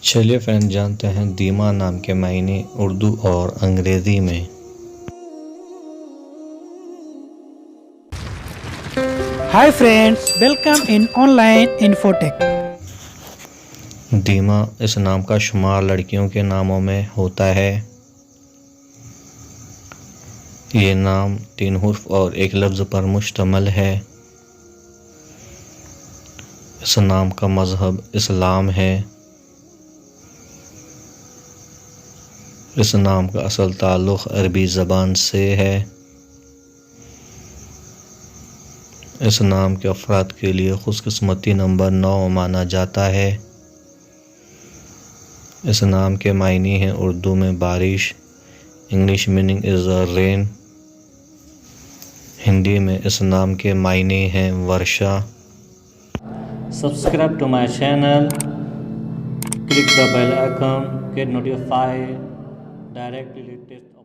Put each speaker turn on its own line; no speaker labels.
चलिए फ्रेंड, जानते हैं दीमा नाम के मायने उर्दू और अंग्रेज़ी में।
Hi friends, welcome in online Infotech.
दीमा इस नाम का शुमार लड़कियों के नामों में होता है। ये नाम 3 हुर्फ और एक लफ्ज़ पर मुश्तमिल है। इस नाम का मज़हब इस्लाम है। इस नाम का असल ताल्लुक़ अरबी ज़बान से है। इस नाम के अफराद के लिए खुशकिस्मती नंबर 9 माना जाता है। इस नाम के मायने हैं उर्दू में बारिश, English meaning is rain. Hindi में इस नाम के मायने हैं वर्षा। Subscribe to my channel, click the bell icon, get notified directly latest